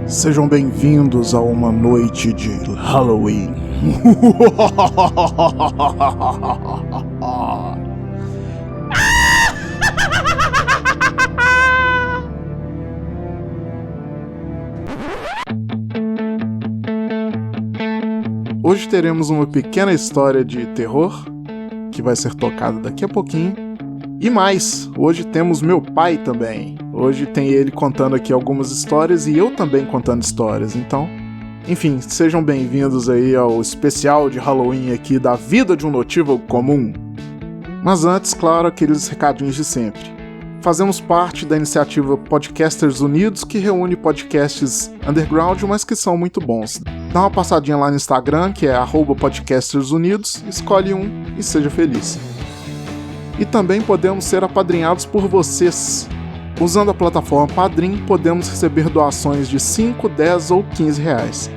Sejam bem-vindos a uma noite de Halloween. Hoje teremos uma pequena história de terror, que vai ser tocada daqui a pouquinho. E mais, hoje temos meu pai também. Hoje tem ele contando aqui algumas histórias e eu também contando histórias. Então, enfim, sejam bem-vindos aí ao especial de Halloween aqui da vida de um notívago comum. Mas antes, claro, aqueles recadinhos de sempre. Fazemos parte da iniciativa Podcasters Unidos, que reúne podcasts underground, mas que são muito bons. Dá uma passadinha lá no Instagram, que é @podcastersunidos, escolhe um e seja feliz. E também podemos ser apadrinhados por vocês. Usando a plataforma Padrim, podemos receber doações de 5, 10 ou 15 reais.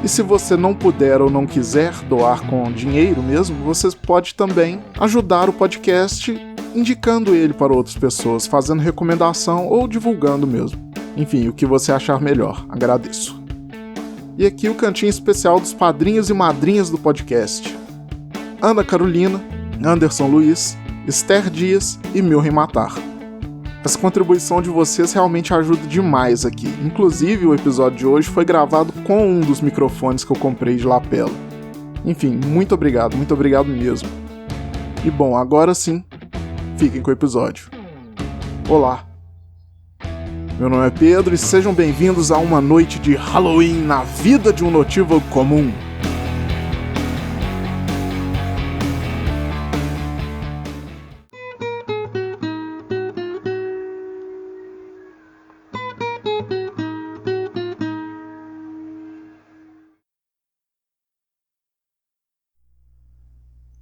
E se você não puder ou não quiser doar com dinheiro mesmo, você pode também ajudar o podcast indicando ele para outras pessoas, fazendo recomendação ou divulgando mesmo. Enfim, o que você achar melhor. Agradeço. E aqui o cantinho especial dos padrinhos e madrinhas do podcast. Ana Carolina, Anderson Luiz, Esther Dias e Milren Matar. Essa contribuição de vocês realmente ajuda demais aqui. Inclusive, o episódio de hoje foi gravado com um dos microfones que eu comprei de lapela. Enfim, muito obrigado mesmo. E bom, agora sim, fiquem com o episódio. Olá, meu nome é Pedro e sejam bem-vindos a uma noite de Halloween na vida de um notívago comum.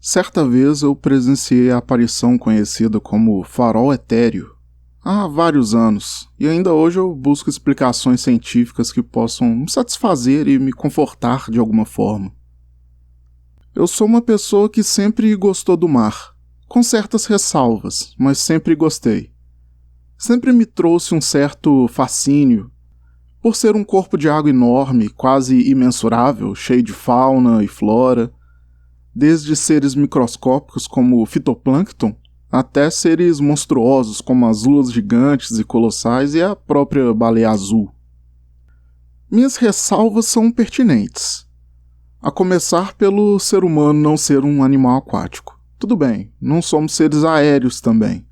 Certa vez eu presenciei a aparição conhecida como farol etéreo há vários anos, e ainda hoje eu busco explicações científicas que possam me satisfazer e me confortar de alguma forma. Eu sou uma pessoa que sempre gostou do mar, com certas ressalvas, mas sempre gostei. Sempre me trouxe um certo fascínio, por ser um corpo de água enorme, quase imensurável, cheio de fauna e flora, desde seres microscópicos como o fitoplâncton, até seres monstruosos como as lulas gigantes e colossais e a própria baleia azul. Minhas ressalvas são pertinentes. A começar pelo ser humano não ser um animal aquático. Tudo bem, não somos seres aéreos também.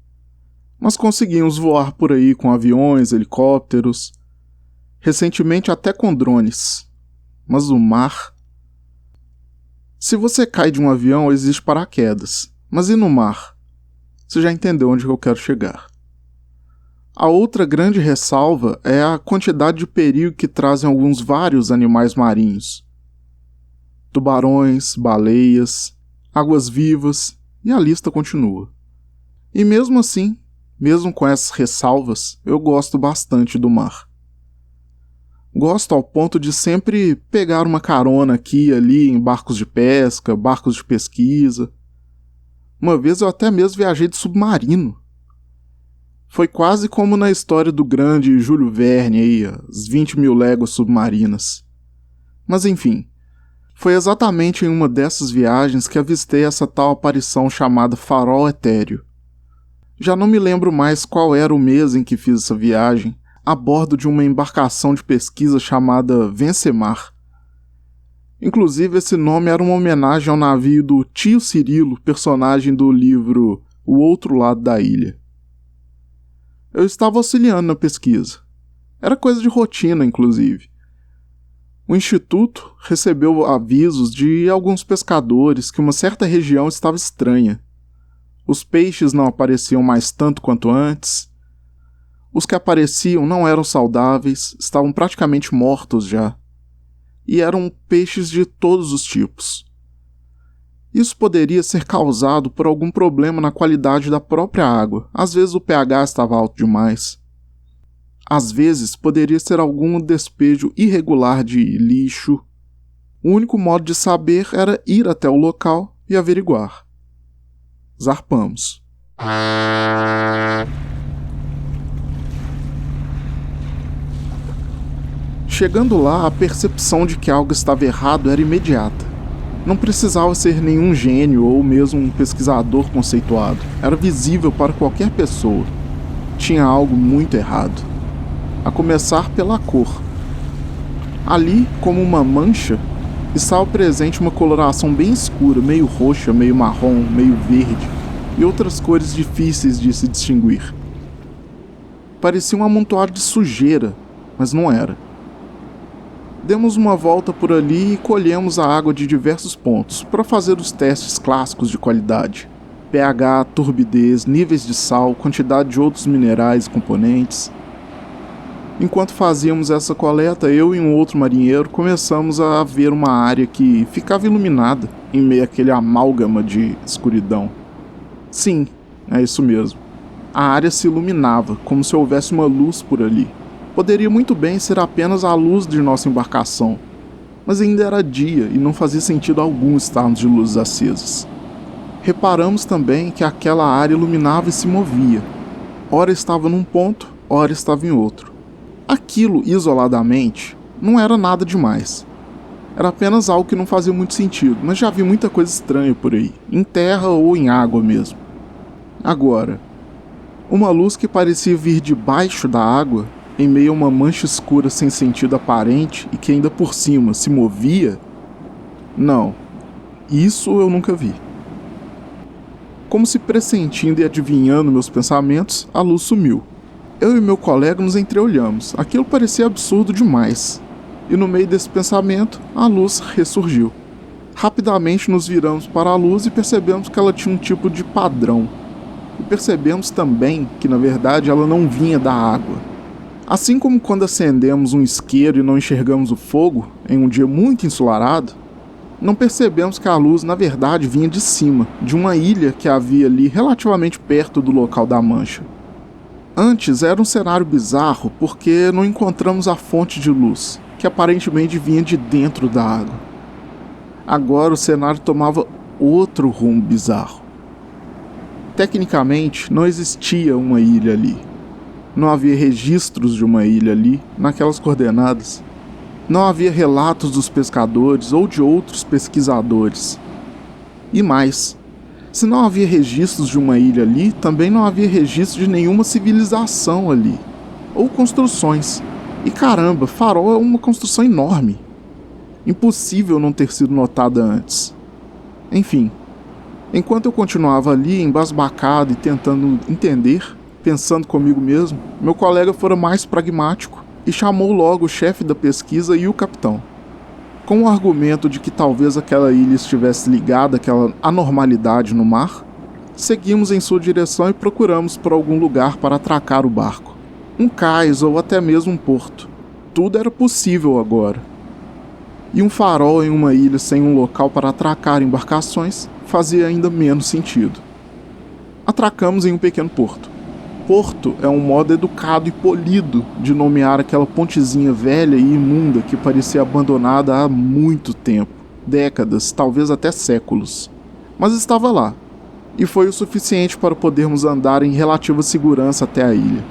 Mas conseguimos voar por aí com aviões, helicópteros, recentemente até com drones. Mas o mar... Se você cai de um avião, existe paraquedas. Mas e no mar? Você já entendeu onde eu quero chegar. A outra grande ressalva é a quantidade de perigo que trazem alguns vários animais marinhos. Tubarões, baleias, águas-vivas, e a lista continua. E mesmo assim, mesmo com essas ressalvas, eu gosto bastante do mar. Gosto ao ponto de sempre pegar uma carona aqui e ali em barcos de pesca, barcos de pesquisa. Uma vez eu até mesmo viajei de submarino. Foi quase como na história do grande Júlio Verne, aí, as 20.000 léguas submarinas. Mas enfim, foi exatamente em uma dessas viagens que avistei essa tal aparição chamada farol etéreo. Já não me lembro mais qual era o mês em que fiz essa viagem, a bordo de uma embarcação de pesquisa chamada Vencemar. Inclusive, esse nome era uma homenagem ao navio do Tio Cirilo, personagem do livro O Outro Lado da Ilha. Eu estava auxiliando na pesquisa. Era coisa de rotina, inclusive. O Instituto recebeu avisos de alguns pescadores que uma certa região estava estranha. Os peixes não apareciam mais tanto quanto antes. Os que apareciam não eram saudáveis, estavam praticamente mortos já. E eram peixes de todos os tipos. Isso poderia ser causado por algum problema na qualidade da própria água. Às vezes o pH estava alto demais. Às vezes poderia ser algum despejo irregular de lixo. O único modo de saber era ir até o local e averiguar. Zarpamos. Chegando lá, a percepção de que algo estava errado era imediata. Não precisava ser nenhum gênio ou mesmo um pesquisador conceituado. Era visível para qualquer pessoa. Tinha algo muito errado. A começar pela cor. Ali, como uma mancha, estava presente uma coloração bem escura, meio roxa, meio marrom, meio verde, e outras cores difíceis de se distinguir. Parecia um amontoado de sujeira, mas não era. Demos uma volta por ali e colhemos a água de diversos pontos para fazer os testes clássicos de qualidade: pH, turbidez, níveis de sal, quantidade de outros minerais e componentes. Enquanto fazíamos essa coleta, eu e um outro marinheiro começamos a ver uma área que ficava iluminada em meio àquele amálgama de escuridão. Sim, é isso mesmo. A área se iluminava, como se houvesse uma luz por ali. Poderia muito bem ser apenas a luz de nossa embarcação, mas ainda era dia e não fazia sentido algum estarmos de luzes acesas. Reparamos também que aquela área iluminava e se movia. Ora estava num ponto, ora estava em outro. Aquilo, isoladamente, não era nada demais. Era apenas algo que não fazia muito sentido, mas já vi muita coisa estranha por aí, em terra ou em água mesmo. Agora, uma luz que parecia vir debaixo da água, em meio a uma mancha escura sem sentido aparente e que ainda por cima se movia? Não, isso eu nunca vi. Como se pressentindo e adivinhando meus pensamentos, a luz sumiu. Eu e meu colega nos entreolhamos. Aquilo parecia absurdo demais. E no meio desse pensamento, a luz ressurgiu. Rapidamente nos viramos para a luz e percebemos que ela tinha um tipo de padrão. E percebemos também que, na verdade, ela não vinha da água. Assim como quando acendemos um isqueiro e não enxergamos o fogo, em um dia muito ensolarado, não percebemos que a luz, na verdade, vinha de cima, de uma ilha que havia ali relativamente perto do local da mancha. Antes era um cenário bizarro porque não encontramos a fonte de luz, que aparentemente vinha de dentro da água. Agora o cenário tomava outro rumo bizarro. Tecnicamente, não existia uma ilha ali. Não havia registros de uma ilha ali, naquelas coordenadas. Não havia relatos dos pescadores ou de outros pesquisadores. E mais, se não havia registros de uma ilha ali, também não havia registro de nenhuma civilização ali, ou construções. E caramba, Farol é uma construção enorme. Impossível não ter sido notada antes. Enfim, enquanto eu continuava ali, embasbacado e tentando entender, pensando comigo mesmo, meu colega fora mais pragmático e chamou logo o chefe da pesquisa e o capitão. Com o argumento de que talvez aquela ilha estivesse ligada àquela anormalidade no mar, seguimos em sua direção e procuramos por algum lugar para atracar o barco. Um cais ou até mesmo um porto. Tudo era possível agora. E um farol em uma ilha sem um local para atracar embarcações fazia ainda menos sentido. Atracamos em um pequeno porto. Porto é um modo educado e polido de nomear aquela pontezinha velha e imunda que parecia abandonada há muito tempo, décadas, talvez até séculos. Mas estava lá, e foi o suficiente para podermos andar em relativa segurança até a ilha.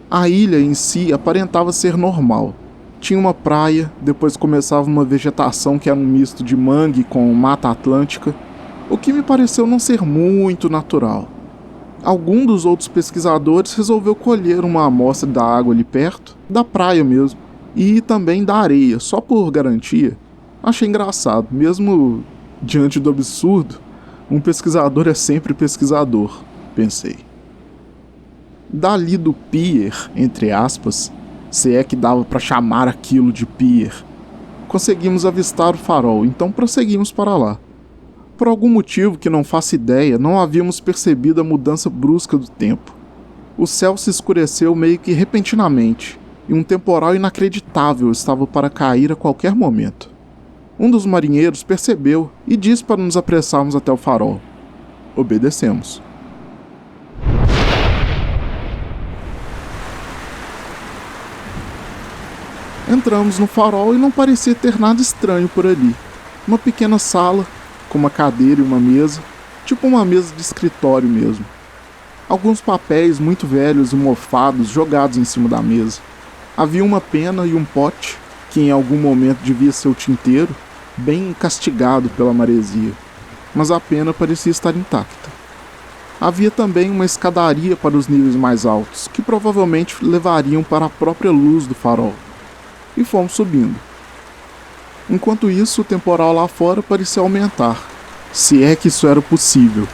A ilha em si aparentava ser normal. Tinha uma praia, depois começava uma vegetação que era um misto de mangue com mata atlântica, o que me pareceu não ser muito natural. Algum dos outros pesquisadores resolveu colher uma amostra da água ali perto, da praia mesmo, e também da areia, só por garantia. Achei engraçado, mesmo diante do absurdo, um pesquisador é sempre pesquisador, pensei. Dali do pier, entre aspas, se é que dava para chamar aquilo de pier, conseguimos avistar o farol, então prosseguimos para lá. Por algum motivo que não faço ideia, não havíamos percebido a mudança brusca do tempo. O céu se escureceu meio que repentinamente, e um temporal inacreditável estava para cair a qualquer momento. Um dos marinheiros percebeu e disse para nos apressarmos até o farol. Obedecemos. Entramos no farol e não parecia ter nada estranho por ali. Uma pequena sala, com uma cadeira e uma mesa, tipo uma mesa de escritório mesmo. Alguns papéis muito velhos e mofados jogados em cima da mesa. Havia uma pena e um pote, que em algum momento devia ser o tinteiro, bem castigado pela maresia, mas a pena parecia estar intacta. Havia também uma escadaria para os níveis mais altos, que provavelmente levariam para a própria luz do farol. E fomos subindo. Enquanto isso, o temporal lá fora parecia aumentar, se é que isso era possível.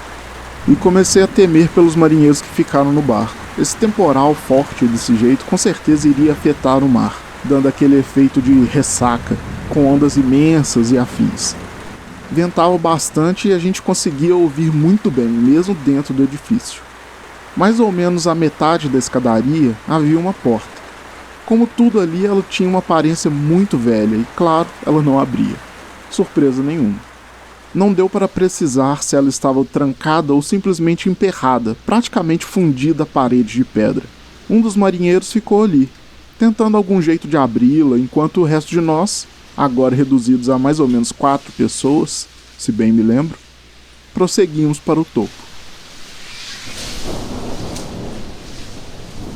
E comecei a temer pelos marinheiros que ficaram no barco. Esse temporal forte desse jeito com certeza iria afetar o mar, dando aquele efeito de ressaca, com ondas imensas e afins. Ventava bastante e a gente conseguia ouvir muito bem, mesmo dentro do edifício. Mais ou menos à metade da escadaria havia uma porta. Como tudo ali, ela tinha uma aparência muito velha e, claro, ela não abria. Surpresa nenhuma. Não deu para precisar se ela estava trancada ou simplesmente emperrada, praticamente fundida à parede de pedra. Um dos marinheiros ficou ali, tentando algum jeito de abri-la, enquanto o resto de nós, agora reduzidos a mais ou menos 4 pessoas, se bem me lembro, prosseguimos para o topo.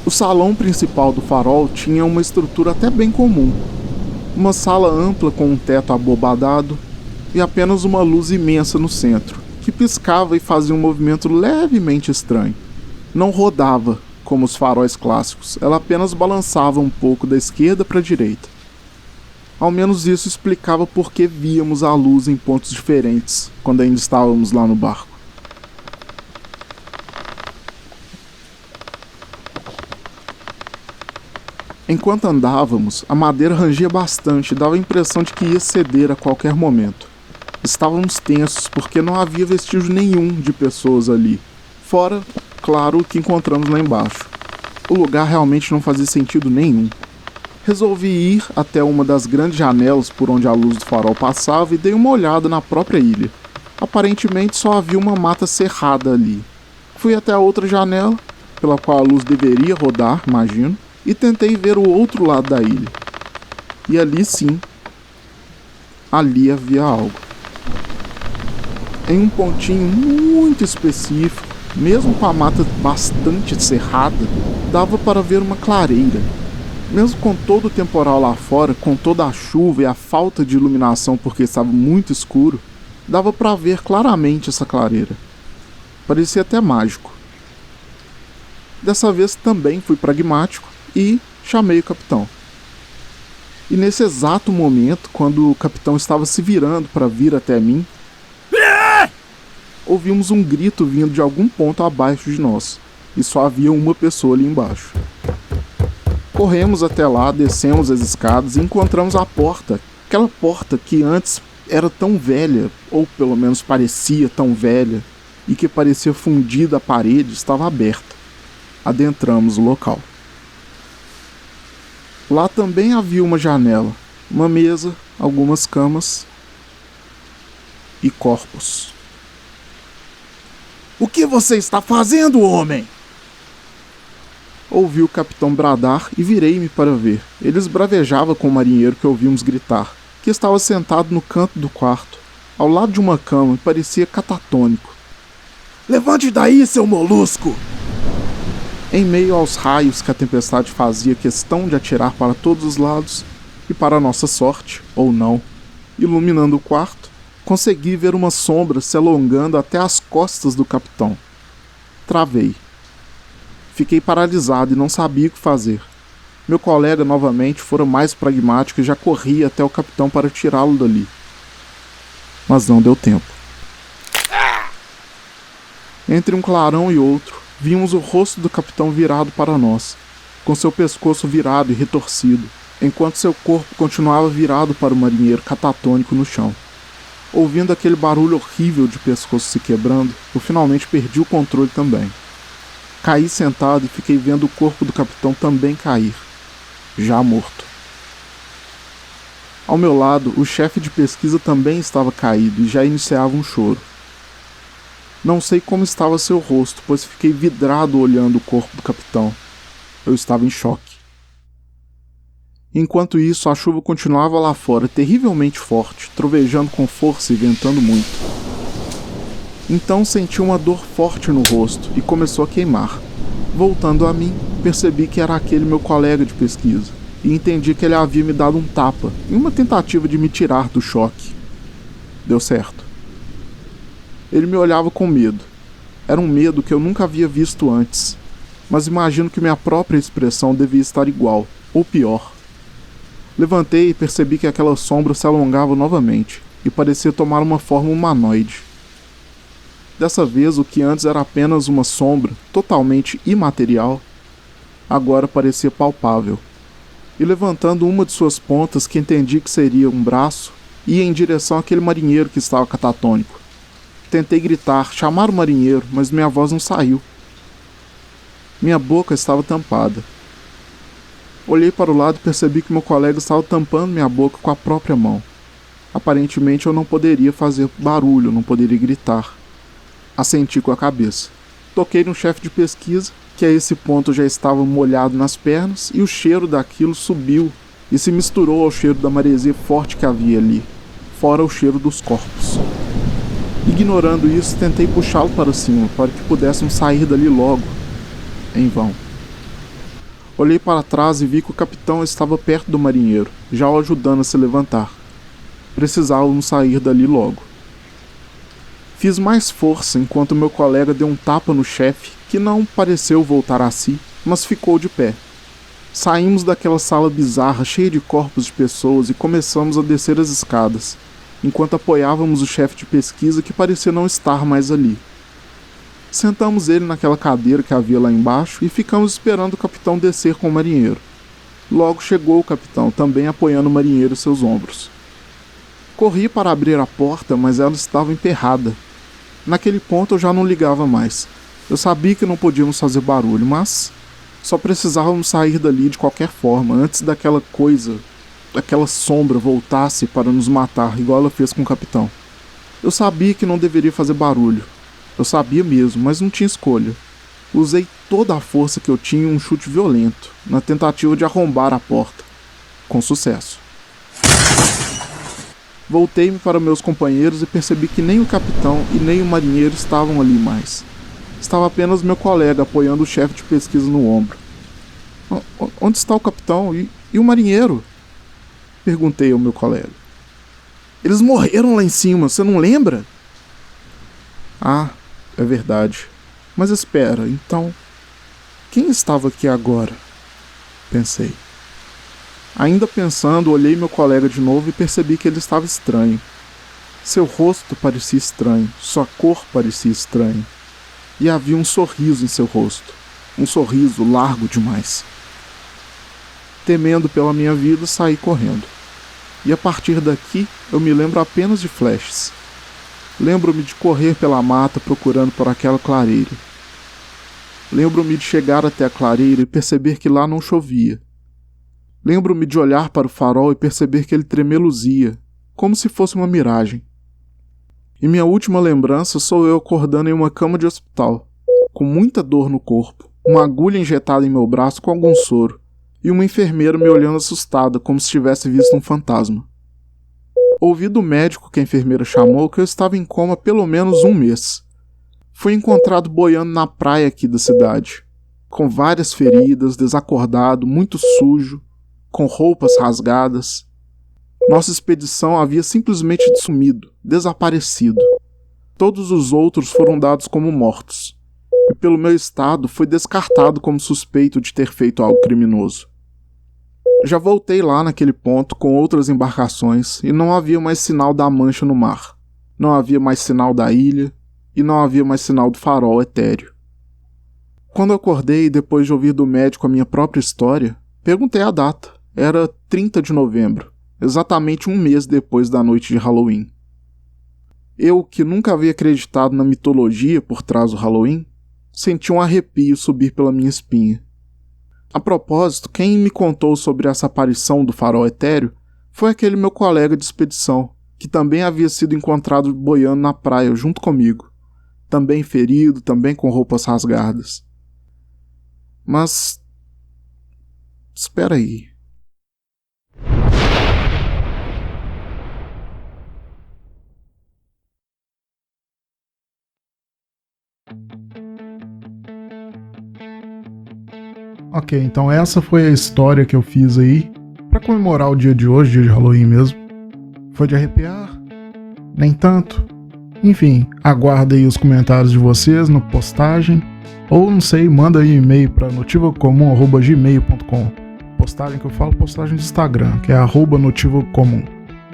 O salão principal do farol tinha uma estrutura até bem comum. Uma sala ampla com um teto abobadado e apenas uma luz imensa no centro, que piscava e fazia um movimento levemente estranho. Não rodava, como os faróis clássicos, ela apenas balançava um pouco da esquerda para a direita. Ao menos isso explicava por que víamos a luz em pontos diferentes, quando ainda estávamos lá no barco. Enquanto andávamos, a madeira rangia bastante e dava a impressão de que ia ceder a qualquer momento. Estávamos tensos porque não havia vestígio nenhum de pessoas ali, fora, claro, o que encontramos lá embaixo. O lugar realmente não fazia sentido nenhum. Resolvi ir até uma das grandes janelas por onde a luz do farol passava e dei uma olhada na própria ilha. Aparentemente só havia uma mata cerrada ali. Fui até a outra janela, pela qual a luz deveria rodar, imagino, e tentei ver o outro lado da ilha. E ali sim, ali havia algo. Em um pontinho muito específico, mesmo com a mata bastante cerrada, dava para ver uma clareira. Mesmo com todo o temporal lá fora, com toda a chuva e a falta de iluminação porque estava muito escuro, dava para ver claramente essa clareira. Parecia até mágico. Dessa vez também fui pragmático e chamei o capitão. E nesse exato momento, quando o capitão estava se virando para vir até mim, ouvimos um grito vindo de algum ponto abaixo de nós, e só havia uma pessoa ali embaixo. Corremos até lá, descemos as escadas e encontramos a porta, aquela porta que antes era tão velha, ou pelo menos parecia tão velha, e que parecia fundida à parede, estava aberta. Adentramos o local. Lá também havia uma janela, uma mesa, algumas camas e corpos. "O que você está fazendo, homem?" Ouvi o capitão bradar e virei-me para ver. Ele esbravejava com o marinheiro que ouvimos gritar, que estava sentado no canto do quarto, ao lado de uma cama, e parecia catatônico. "Levante daí, seu molusco!" Em meio aos raios que a tempestade fazia questão de atirar para todos os lados, e para nossa sorte, ou não, iluminando o quarto, consegui ver uma sombra se alongando até as costas do capitão. Travei. Fiquei paralisado e não sabia o que fazer. Meu colega novamente fora mais pragmático e já corria até o capitão para tirá-lo dali. Mas não deu tempo. Entre um clarão e outro, vimos o rosto do capitão virado para nós, com seu pescoço virado e retorcido, enquanto seu corpo continuava virado para o marinheiro catatônico no chão. Ouvindo aquele barulho horrível de pescoço se quebrando, eu finalmente perdi o controle também. Caí sentado e fiquei vendo o corpo do capitão também cair, já morto. Ao meu lado, o chefe de pesquisa também estava caído e já iniciava um choro. Não sei como estava seu rosto, pois fiquei vidrado olhando o corpo do capitão. Eu estava em choque. Enquanto isso, a chuva continuava lá fora, terrivelmente forte, trovejando com força e ventando muito. Então senti uma dor forte no rosto e começou a queimar. Voltando a mim, percebi que era aquele meu colega de pesquisa. e entendi que ele havia me dado um tapa em uma tentativa de me tirar do choque. Deu certo. Ele me olhava com medo. Era um medo que eu nunca havia visto antes, mas imagino que minha própria expressão devia estar igual, ou pior. Levantei e percebi que aquela sombra se alongava novamente e parecia tomar uma forma humanoide. Dessa vez, o que antes era apenas uma sombra, totalmente imaterial, agora parecia palpável. E levantando uma de suas pontas, que entendi que seria um braço, ia em direção àquele marinheiro que estava catatônico. Tentei gritar, chamar o marinheiro, mas minha voz não saiu. Minha boca estava tampada. Olhei para o lado e percebi que meu colega estava tampando minha boca com a própria mão. Aparentemente eu não poderia fazer barulho, não poderia gritar. Assenti com a cabeça. Toquei no chefe de pesquisa, que a esse ponto já estava molhado nas pernas, e o cheiro daquilo subiu e se misturou ao cheiro da maresia forte que havia ali, fora o cheiro dos corpos. Ignorando isso, tentei puxá-lo para cima, para que pudéssemos sair dali logo. Em vão. Olhei para trás e vi que o capitão estava perto do marinheiro, já o ajudando a se levantar. Precisávamos sair dali logo. Fiz mais força enquanto meu colega deu um tapa no chefe, que não pareceu voltar a si, mas ficou de pé. Saímos daquela sala bizarra cheia de corpos de pessoas e começamos a descer as escadas, enquanto apoiávamos o chefe de pesquisa que parecia não estar mais ali. Sentamos ele naquela cadeira que havia lá embaixo e ficamos esperando o capitão descer com o marinheiro. Logo chegou o capitão, também apoiando o marinheiro em seus ombros. Corri para abrir a porta, mas ela estava emperrada. Naquele ponto eu já não ligava mais. Eu sabia que não podíamos fazer barulho, mas só precisávamos sair dali de qualquer forma, antes daquela sombra voltasse para nos matar, igual ela fez com o capitão. Eu sabia que não deveria fazer barulho. Eu sabia mesmo, mas não tinha escolha. Usei toda a força que eu tinha em um chute violento, na tentativa de arrombar a porta. Com sucesso. Voltei-me para meus companheiros e percebi que nem o capitão e nem o marinheiro estavam ali mais. Estava apenas meu colega apoiando o chefe de pesquisa no ombro. Onde está o capitão e o marinheiro? Perguntei ao meu colega. Eles morreram lá em cima, você não lembra? Ah, é verdade. Mas espera, então... Quem estava aqui agora? Pensei. Ainda pensando, olhei meu colega de novo e percebi que ele estava estranho. Seu rosto parecia estranho, sua cor parecia estranha. E havia um sorriso em seu rosto. Um sorriso largo demais. Temendo pela minha vida, saí correndo. E a partir daqui, eu me lembro apenas de flashes. Lembro-me de correr pela mata procurando por aquela clareira. Lembro-me de chegar até a clareira e perceber que lá não chovia. Lembro-me de olhar para o farol e perceber que ele tremeluzia, como se fosse uma miragem. E minha última lembrança sou eu acordando em uma cama de hospital, com muita dor no corpo, uma agulha injetada em meu braço com algum soro, e uma enfermeira me olhando assustada, como se tivesse visto um fantasma. Ouvi do médico que a enfermeira chamou que eu estava em coma há pelo menos um mês. Fui encontrado boiando na praia aqui da cidade, com várias feridas, desacordado, muito sujo, com roupas rasgadas. Nossa expedição havia simplesmente sumido, desaparecido. Todos os outros foram dados como mortos, e pelo meu estado fui descartado como suspeito de ter feito algo criminoso. Já voltei lá naquele ponto com outras embarcações e não havia mais sinal da mancha no mar. Não havia mais sinal da ilha e não havia mais sinal do farol etéreo. Quando acordei, depois de ouvir do médico a minha própria história, perguntei a data. Era 30 de novembro, exatamente um mês depois da noite de Halloween. Eu, que nunca havia acreditado na mitologia por trás do Halloween, senti um arrepio subir pela minha espinha. A propósito, quem me contou sobre essa aparição do farol etéreo foi aquele meu colega de expedição, que também havia sido encontrado boiando na praia junto comigo, também ferido, também com roupas rasgadas. Mas... espera aí. Ok, então essa foi a história que eu fiz aí. Para comemorar o dia de hoje, dia de Halloween mesmo. Foi de arrepiar? Nem tanto? Enfim, aguarda aí os comentários de vocês na postagem. Ou, não sei, manda aí um e-mail para notivocomum@gmail.com. Postagem que eu falo, postagem do Instagram, que é @notivocomum.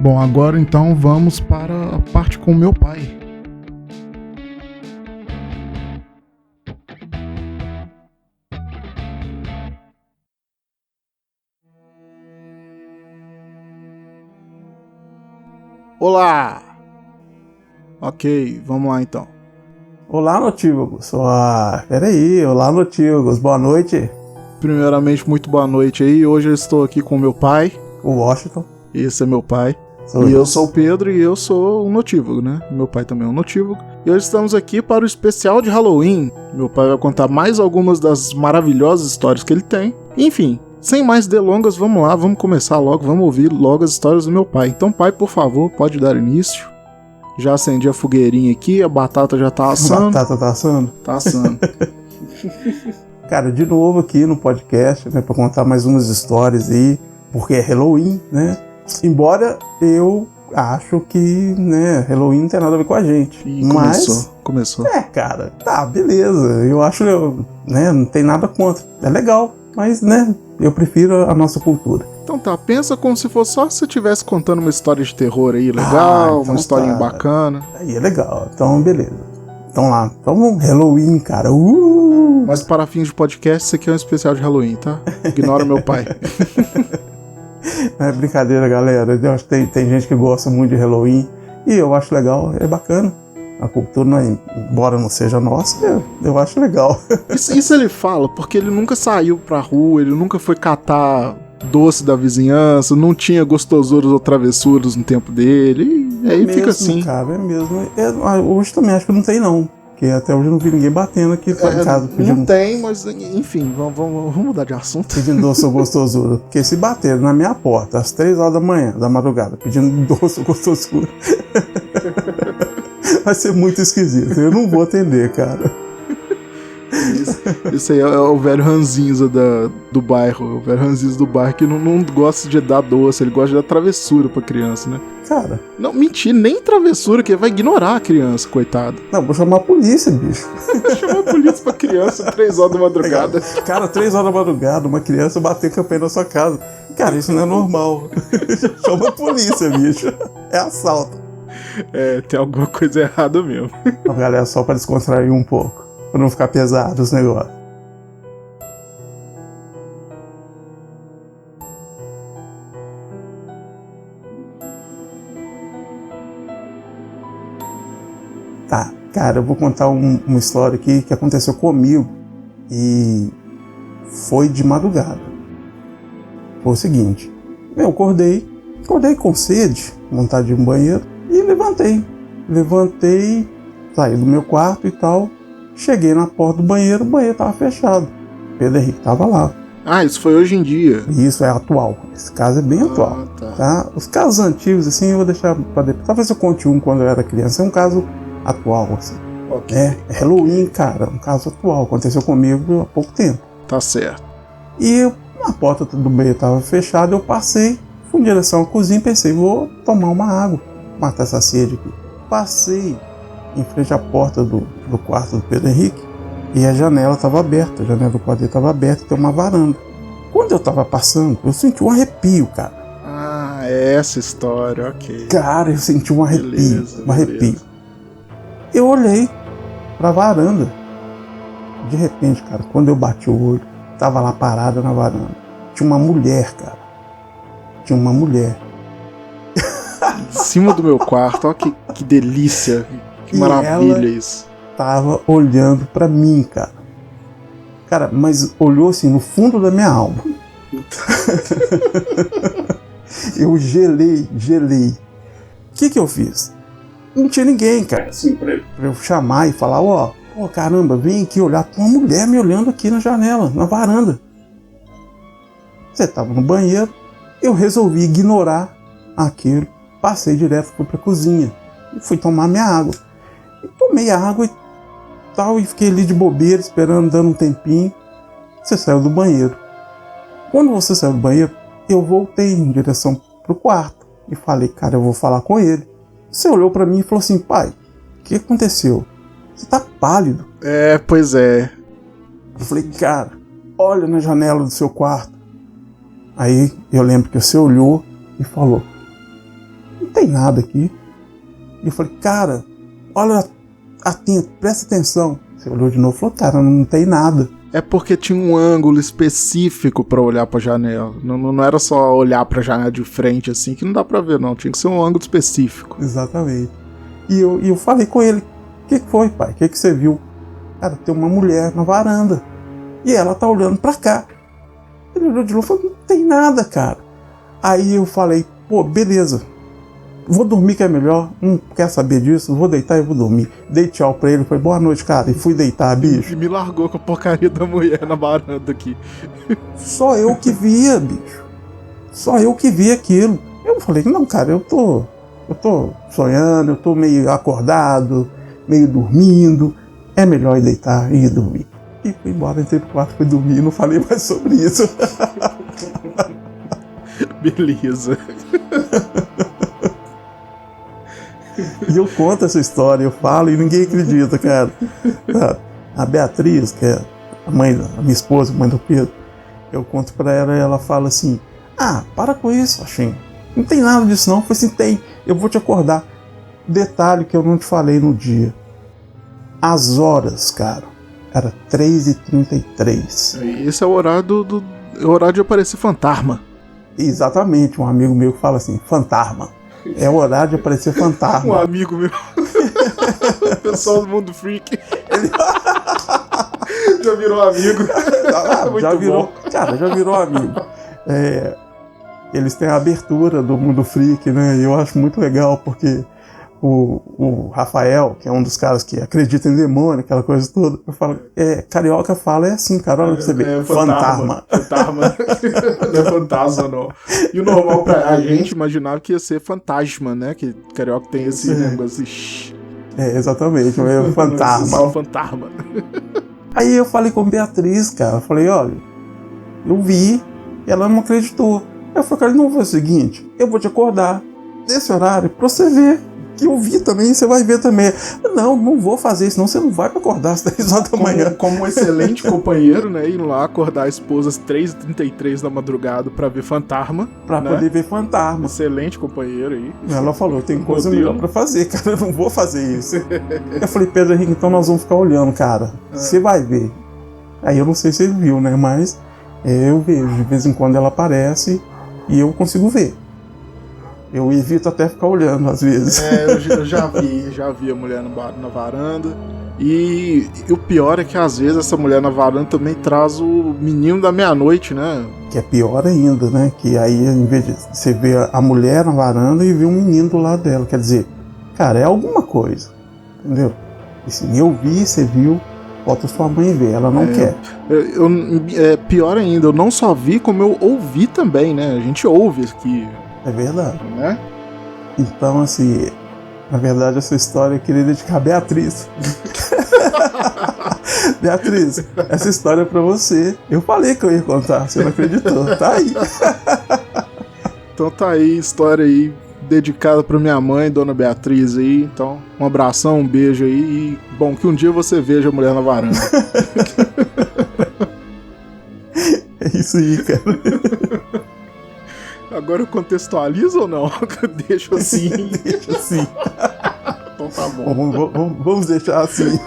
Bom, agora então vamos para a parte com meu pai. Olá! Ok, vamos lá então. Olá, notívagos. Peraí, olá, notívagos. Boa noite. Primeiramente, muito boa noite aí. Hoje eu estou aqui com meu pai. O Washington. Esse é meu pai. Sou e eu. Eu sou o Pedro e eu sou um notívago, né? Meu pai também é um notívago. E hoje estamos aqui para o especial de Halloween. Meu pai vai contar mais algumas das maravilhosas histórias que ele tem. Enfim, sem mais delongas, vamos lá, vamos começar logo, vamos ouvir logo as histórias do meu pai. Então, pai, por favor, pode dar início. Já acendi a fogueirinha aqui, a batata já tá assando. A batata tá assando? Tá assando. Cara, de novo aqui no podcast, né, pra contar mais umas histórias aí, porque é Halloween, né? Embora eu acho que, né, Halloween não tem nada a ver com a gente. Ih, mas começou. Cara, tá, beleza. Eu acho, né, não tem nada contra. É legal, mas, né, eu prefiro a nossa cultura. Então tá, pensa como se fosse só se você estivesse contando uma história de terror aí legal, então uma historinha tá. bacana. Aí é legal, então beleza. Então lá, então Halloween, cara. Mas para fins de podcast, isso aqui é um especial de Halloween, tá? Ignora meu pai. É brincadeira, galera. Eu acho que tem gente que gosta muito de Halloween e eu acho legal, é bacana. A cultura, embora não seja nossa, eu acho legal. Isso ele fala porque ele nunca saiu pra rua, ele nunca foi catar doce da vizinhança, não tinha gostosuras ou travessuras no tempo dele, e aí fica assim. Cara, é mesmo. Hoje também acho que não tem, não. Porque até hoje eu não vi ninguém batendo aqui em casa pedindo. Não tem, mas enfim, vamos mudar de assunto. Pedindo doce ou gostosura. Porque se bater na minha porta às 3 horas da madrugada, pedindo doce ou gostosura, vai ser muito esquisito. Eu não vou atender, cara. Isso aí é o velho ranzinza do bairro. O velho ranzinza do bairro que não gosta de dar doce, ele gosta de dar travessura pra criança, né? Cara. Não, mentir, nem travessura, que vai ignorar a criança, coitado. Não, vou chamar a polícia, bicho. Chamar a polícia pra criança 3 horas da madrugada. Cara, 3 horas da madrugada, uma criança bater campanha na sua casa. Cara, isso não é normal. Chama a polícia, bicho. É assalto. É, tem alguma coisa errada mesmo. Então, galera, só pra descontrair um pouco. Pra não ficar pesado os negócios. Tá, cara, eu vou contar uma história aqui que aconteceu comigo e foi de madrugada. Foi o seguinte, eu acordei com sede, vontade de ir no banheiro e levantei, saí do meu quarto e tal, cheguei na porta do banheiro, o banheiro tava fechado, Pedro Henrique tava lá. Ah, isso foi hoje em dia? Isso é atual, esse caso é bem atual, tá? Os casos antigos, assim, eu vou deixar pra depois, talvez eu conte um quando eu era criança, é um caso atual, assim. Okay. É Halloween, cara, um caso atual, aconteceu comigo há pouco tempo. Tá certo. E a porta do banheiro estava fechada, eu passei, fui em direção à cozinha e pensei, vou tomar uma água, matar essa sede aqui. Passei em frente à porta do quarto do Pedro Henrique e a janela estava aberta, a janela do quarto dele estava aberta e tem uma varanda. Quando eu estava passando, eu senti um arrepio, cara. Ah, é essa história, ok. Cara, eu senti um arrepio, beleza. Arrepio. Eu olhei pra varanda. De repente, cara, quando eu bati o olho, tava lá parada na varanda. Tinha uma mulher, cara. Tinha uma mulher. Em cima do meu quarto, ó que delícia. Que maravilha isso. Tava olhando pra mim, cara. Cara, mas olhou assim no fundo da minha alma. Eu gelei. O que eu fiz? Não tinha ninguém, cara. Assim, pra eu chamar e falar, ó, caramba, vem aqui olhar. Tem uma mulher me olhando aqui na janela, na varanda. Você tava no banheiro. Eu resolvi ignorar aquilo. Passei direto, fui pra cozinha. E fui tomar minha água. E tomei a água e tal. E fiquei ali de bobeira, esperando, dando um tempinho. Você saiu do banheiro. Quando você saiu do banheiro, eu voltei em direção pro quarto e falei, cara, eu vou falar com ele. Você olhou pra mim e falou assim, pai, o que aconteceu? Você tá pálido. Pois é. Eu falei, cara, olha na janela do seu quarto. Aí eu lembro que você olhou e falou, não tem nada aqui. E eu falei, cara, olha atento, presta atenção. Você olhou de novo e falou, cara, não tem nada. É porque tinha um ângulo específico pra olhar pra janela. Não era só olhar pra janela de frente assim, que não dá pra ver não. Tinha que ser um ângulo específico. Exatamente. E eu falei com ele, o que foi, pai? O que você viu? Cara, tem uma mulher na varanda. E ela tá olhando pra cá. Ele olhou de novo e falou, não tem nada, cara. Aí eu falei, pô, beleza. Vou dormir que é melhor. Não quer saber disso? Vou deitar e vou dormir. Dei tchau pra ele. Falei, boa noite, cara. E fui deitar, bicho. E me largou com a porcaria da mulher na varanda aqui. Só eu que via, bicho. Só eu que via aquilo. Eu falei, não, cara, eu tô sonhando, eu tô meio acordado, meio dormindo. É melhor ir deitar e ir dormir. E fui embora, entrei pro quarto, fui dormir e não falei mais sobre isso. Beleza. E eu conto essa história, eu falo e ninguém acredita, cara. A Beatriz, que é a minha esposa, mãe do Pedro, eu conto pra ela e ela fala assim, para com isso, Achim. Não tem nada disso não. Eu falei assim, tem, eu vou te acordar. Detalhe que eu não te falei no dia. As horas, cara, era 3h33. Esse é o horário horário de aparecer fantasma. Exatamente, um amigo meu que fala assim, fantasma. É o horário de aparecer fantasma. Um amigo meu. Pessoal do mundo freak. Já virou amigo. Já virou, cara, já virou amigo. Eles têm a abertura do mundo freak, né? E eu acho muito legal porque o Rafael, que é um dos caras que acredita em demônio, aquela coisa toda, eu falo, carioca fala assim, cara, olha pra você ver, fantasma. Fantasma. Não é fantasma, não. E o normal pra a gente imaginava que ia ser fantasma, né? Que carioca tem esse negócio assim. Exatamente, é fantasma. Só fantasma. Aí eu falei com Beatriz, cara, eu falei, olha, eu vi, e ela não acreditou. Eu falei, cara, não, foi o seguinte, eu vou te acordar nesse horário pra você ver. Que eu vi também, você vai ver também. Não vou fazer isso, senão você não vai pra acordar às 10 horas da manhã. Como um excelente companheiro, né? Ir lá acordar a esposa às 3h33 da madrugada pra ver fantasma. Pra poder ver fantasma. Excelente companheiro aí. Ela falou, tem coisa melhor pra fazer, cara, eu não vou fazer isso. Eu falei, Pedro Henrique, então nós vamos ficar olhando, cara. Você vai ver. Aí eu não sei se ele viu, né? Mas eu vejo, de vez em quando ela aparece e eu consigo ver. Eu evito até ficar olhando às vezes. Eu já vi a mulher na varanda. E o pior é que às vezes essa mulher na varanda também traz o menino da meia-noite, né? Que é pior ainda, né? Que aí, em vez de você ver a mulher na varanda e ver um menino do lado dela. Quer dizer, cara, é alguma coisa. Entendeu? Assim, eu vi, você viu, bota sua mãe ver, ela não quer. Pior ainda, eu não só vi, como eu ouvi também, né? A gente ouve aqui. É verdade. Né? Então, assim, na verdade, essa história eu queria dedicar a Beatriz. Beatriz, essa história é pra você. Eu falei que eu ia contar, você não acreditou. Tá aí. Então tá aí, história aí dedicada pra minha mãe, Dona Beatriz aí. Então, um abração, um beijo aí. E bom, que um dia você veja a mulher na varanda. É isso aí, cara. Agora eu contextualizo ou não? Deixa assim. Deixa assim. Então tá bom. Vamos deixar assim.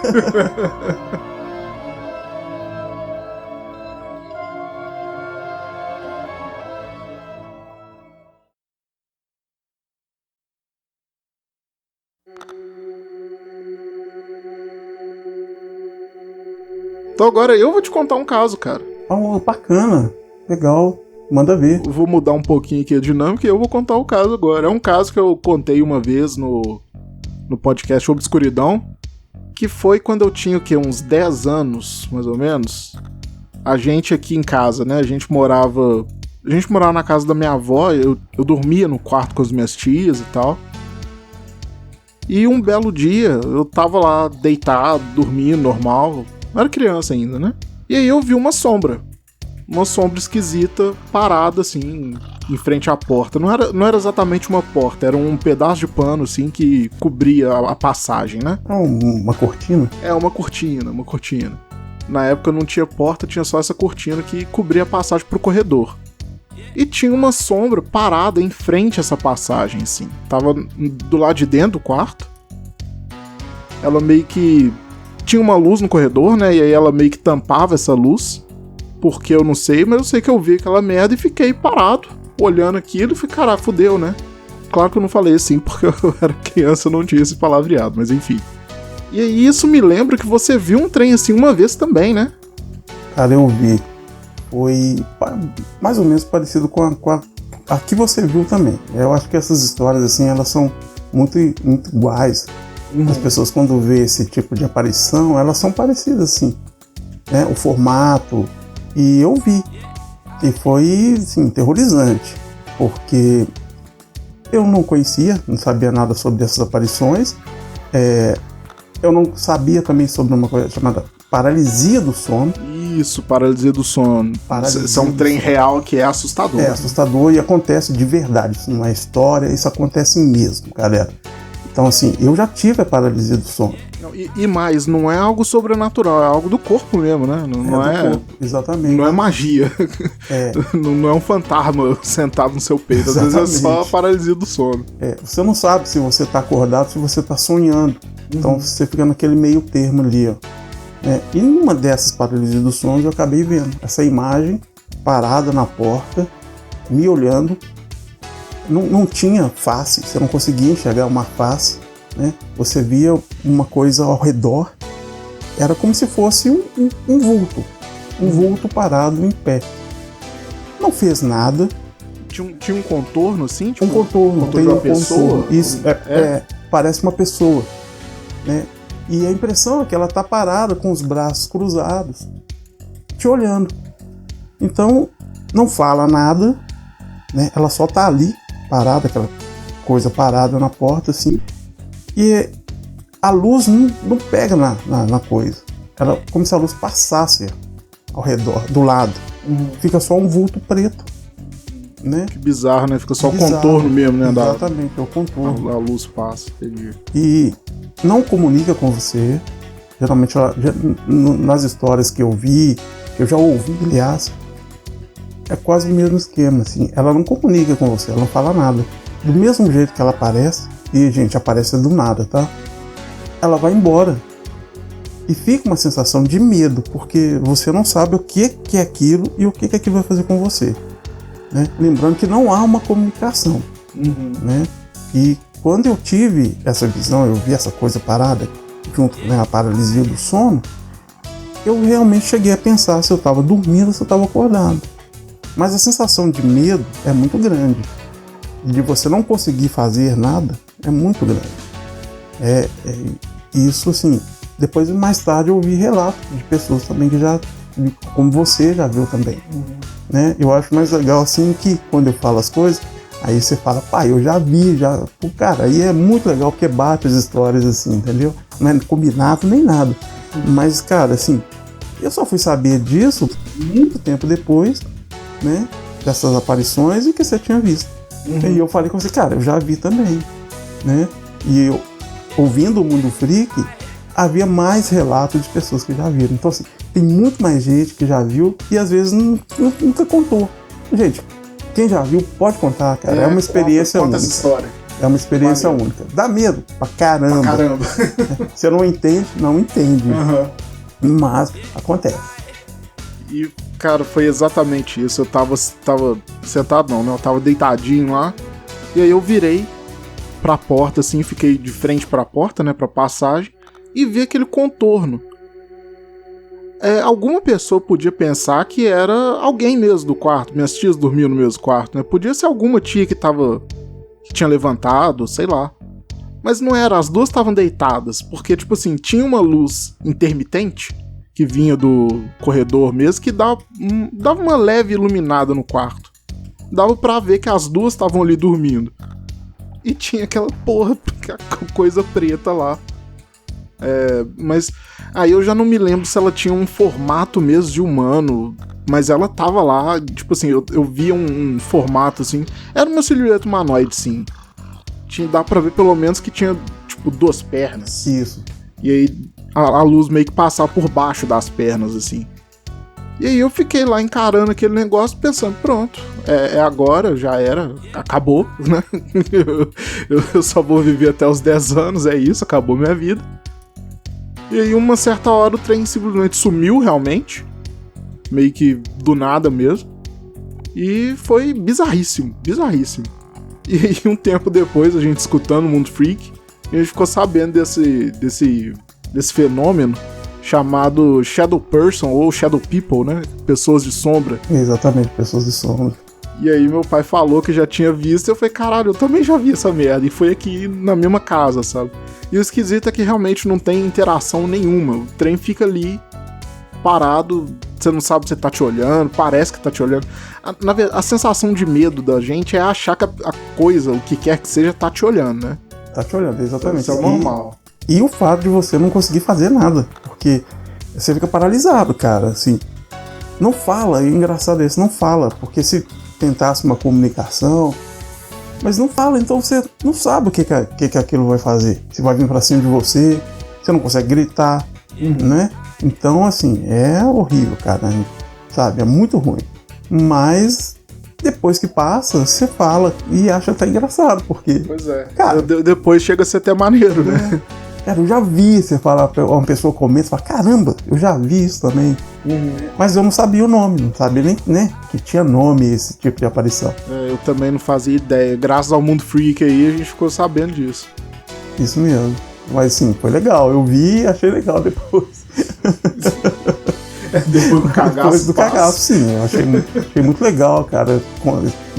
Então agora eu vou te contar um caso, cara. Oh, bacana. Legal. Manda ver. Eu vou mudar um pouquinho aqui a dinâmica e eu vou contar o caso agora. É um caso que eu contei uma vez no podcast Obscuridão, que foi quando eu tinha o quê? Uns 10 anos, mais ou menos. A gente aqui em casa, né? A gente morava na casa da minha avó, eu dormia no quarto com as minhas tias e tal. E um belo dia, eu tava lá deitado, dormindo, normal. Eu era criança ainda, né? E aí eu vi uma sombra uma sombra esquisita parada assim em frente à porta. Não era exatamente uma porta, era um pedaço de pano assim que cobria a passagem, né? Uma cortina? É, uma cortina. Na época não tinha porta, tinha só essa cortina que cobria a passagem pro corredor. E tinha uma sombra parada em frente a essa passagem, assim. Tava do lado de dentro do quarto. Ela meio que... Tinha uma luz no corredor, né? E aí ela meio que tampava essa luz. Porque eu não sei, mas eu sei que eu vi aquela merda e fiquei parado, olhando aquilo e falei, caralho, fudeu, né? Claro que eu não falei assim, porque eu era criança e não tinha esse palavreado, mas enfim. E aí isso me lembra que você viu um trem assim uma vez também, né? Cara, eu vi. Foi mais ou menos parecido com a que você viu também. Eu acho que essas histórias, assim, elas são muito, muito iguais. As pessoas, quando vê esse tipo de aparição, elas são parecidas, assim, né? O formato. E eu vi. E foi, assim, terrorizante. Porque eu não conhecia, não sabia nada sobre essas aparições. Eu não sabia também sobre uma coisa chamada paralisia do sono. Isso, paralisia do sono. Isso é um trem real que é assustador. É assustador e acontece de verdade. Isso não é história, isso acontece mesmo, galera. Então, assim, eu já tive a paralisia do sono. E mais, não é algo sobrenatural, é algo do corpo mesmo, né? Não é corpo, exatamente. Não é magia. Não é um fantasma sentado no seu peito. Às vezes é só a paralisia do sono. Você não sabe se você tá acordado, se você tá sonhando. Então você fica naquele meio termo ali, ó. E numa dessas paralisias do sono eu acabei vendo essa imagem parada na porta, me olhando. Não tinha face, você não conseguia enxergar uma face, né? Você via uma coisa ao redor, era como se fosse um vulto parado em pé. Não fez nada. Tinha um contorno assim? Tipo, um contorno de uma pessoa? Isso, parece uma pessoa, né? E a impressão é que ela está parada com os braços cruzados, te olhando. Então, não fala nada, né? Ela só está ali, parada, aquela coisa parada na porta, assim. E a luz não pega na coisa. Ela, como se a luz passasse ao redor, do lado. Fica só um vulto preto, né? Que bizarro, né? Fica só o contorno mesmo, né? Exatamente, é o contorno. A luz passa, entendi. E não comunica com você. Geralmente, nas histórias que eu vi, que eu já ouvi, aliás, é quase o mesmo esquema, assim. Ela não comunica com você, ela não fala nada. Do mesmo jeito que ela aparece, e, gente, aparece do nada, tá? Ela vai embora. E fica uma sensação de medo, porque você não sabe o que é aquilo e o que aquilo vai fazer com você, né? Lembrando que não há uma comunicação, né? E quando eu tive essa visão, eu vi essa coisa parada, junto com a paralisia do sono, eu realmente cheguei a pensar se eu estava dormindo ou se eu estava acordado. Mas a sensação de medo é muito grande. De você não conseguir fazer nada é muito grande. Isso, assim, depois mais tarde eu ouvi relatos de pessoas também que já, como você já viu também, né? Eu acho mais legal, assim, que quando eu falo as coisas, aí você fala, pai, eu já vi, já... Pô, cara, aí é muito legal porque bate as histórias, assim, entendeu? Não é combinado nem nada. Mas, cara, assim, eu só fui saber disso muito tempo depois, né? Dessas aparições e que você tinha visto. E eu falei com você, cara, eu já vi também, né? E eu, ouvindo o Mundo Freak, havia mais relatos de pessoas que já viram. Então, assim, tem muito mais gente que já viu e às vezes nunca contou. Gente, quem já viu pode contar, cara. É uma experiência conta única. Essa história. É uma experiência única. Dá medo pra caramba. Você não entende, não entende. Mas acontece. E, cara, foi exatamente isso. Eu tava sentado, não, né? Eu tava deitadinho lá. E aí eu virei pra porta, assim, fiquei de frente pra porta, né? Pra passagem. E vi aquele contorno. Alguma pessoa podia pensar que era alguém mesmo do quarto. Minhas tias dormiam no mesmo quarto, né? Podia ser alguma tia que tinha levantado, sei lá. Mas não era, as duas estavam deitadas. Porque, tipo assim, tinha uma luz intermitente que vinha do corredor mesmo, que dava uma leve iluminada no quarto. Dava pra ver que as duas estavam ali dormindo. E tinha aquela porra, coisa preta lá. Mas aí eu já não me lembro se ela tinha um formato mesmo de humano, mas ela tava lá, tipo assim, eu via um formato assim, era uma silhueta humanoide, sim. Dá pra ver pelo menos que tinha, tipo, 2 pernas. Isso. E aí a luz meio que passava por baixo das pernas, assim. E aí eu fiquei lá encarando aquele negócio, pensando, pronto, é agora, já era, acabou, né? eu só vou viver até os 10 anos, é isso, acabou minha vida. E aí uma certa hora o trem simplesmente sumiu realmente, meio que do nada mesmo. E foi bizarríssimo. E aí um tempo depois, a gente escutando o Mundo Freak, a gente ficou sabendo desse fenômeno chamado Shadow Person ou Shadow People, né? Pessoas de sombra. Exatamente, pessoas de sombra. E aí meu pai falou que já tinha visto, e eu falei, caralho, eu também já vi essa merda. E foi aqui na mesma casa, sabe? E o esquisito é que realmente não tem interação nenhuma. O trem fica ali, parado, você não sabe se tá te olhando, parece que tá te olhando. A sensação de medo da gente é achar que a coisa, o que quer que seja, tá te olhando, né? Tá te olhando, exatamente. Isso é normal. E o fato de você não conseguir fazer nada, porque você fica paralisado, cara, assim. Não fala, e o engraçado é isso, não fala, porque se tentasse uma comunicação, mas não fala, então você não sabe o que aquilo vai fazer. Se vai vir pra cima de você, você não consegue gritar, né? Então, assim, é horrível, cara, sabe? É muito ruim. Mas depois que passa, você fala e acha até engraçado, porque... Pois é. Cara, depois chega a ser até maneiro, né? Cara, eu já vi, você fala, uma pessoa comenta, fala, caramba, eu já vi isso também. Mas eu não sabia o nome, não sabia nem, né, que tinha nome esse tipo de aparição. Eu também não fazia ideia. Graças ao Mundo Freak aí, a gente ficou sabendo disso. Isso mesmo. Mas sim, foi legal. Eu vi e achei legal depois. Depois do cagaço. Depois do cagaço, sim. Eu achei muito legal, cara,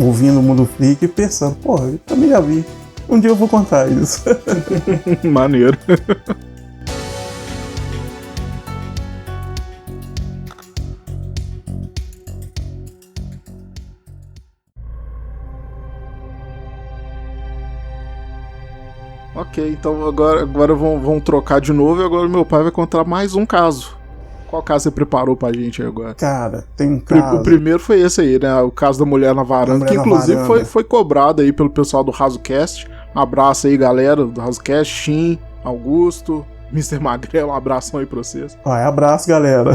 ouvindo o Mundo Freak e pensando, porra, eu também já vi. Um dia eu vou contar isso. Maneiro. Ok, então agora vamos trocar de novo e agora meu pai vai contar mais um caso. Qual caso você preparou pra gente aí agora? Cara, tem um caso... O primeiro foi esse aí, né? O caso da mulher na varanda, que inclusive foi cobrado aí pelo pessoal do RazoCast. Um abraço aí, galera do RazoCast, Shin, Augusto, Mr. Magrelo, um abração aí pra vocês. Abraço, galera.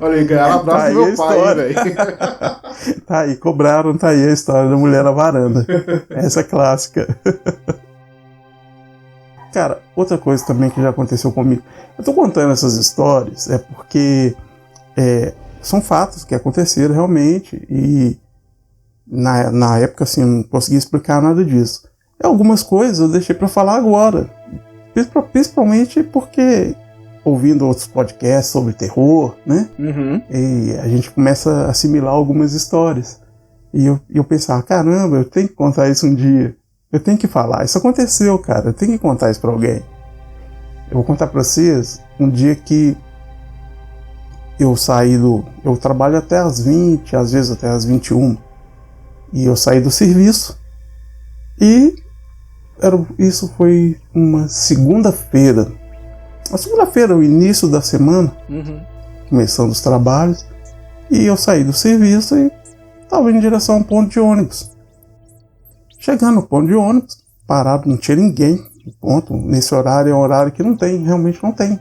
Olha aí, galera, um abraço do meu pai, velho. Tá aí, cobraram, tá aí a história da mulher na varanda. Essa é clássica. Cara, outra coisa também que já aconteceu comigo. Eu tô contando essas histórias porque são fatos que aconteceram realmente e na época assim eu não conseguia explicar nada disso. E algumas coisas eu deixei pra falar agora, principalmente porque ouvindo outros podcasts sobre terror, né? E a gente começa a assimilar algumas histórias. E eu pensava, caramba, eu tenho que contar isso um dia. Eu tenho que falar, isso aconteceu, cara, eu tenho que contar isso pra alguém. Eu vou contar pra vocês um dia que eu trabalho até às 20, às vezes até às 21, e eu saí do serviço, e isso foi uma segunda-feira, o início da semana, começando os trabalhos, e eu saí do serviço e estava em direção a um ponto de ônibus. Chegando no ponto de ônibus, parado, não tinha ninguém no ponto. Nesse horário é um horário que realmente não tem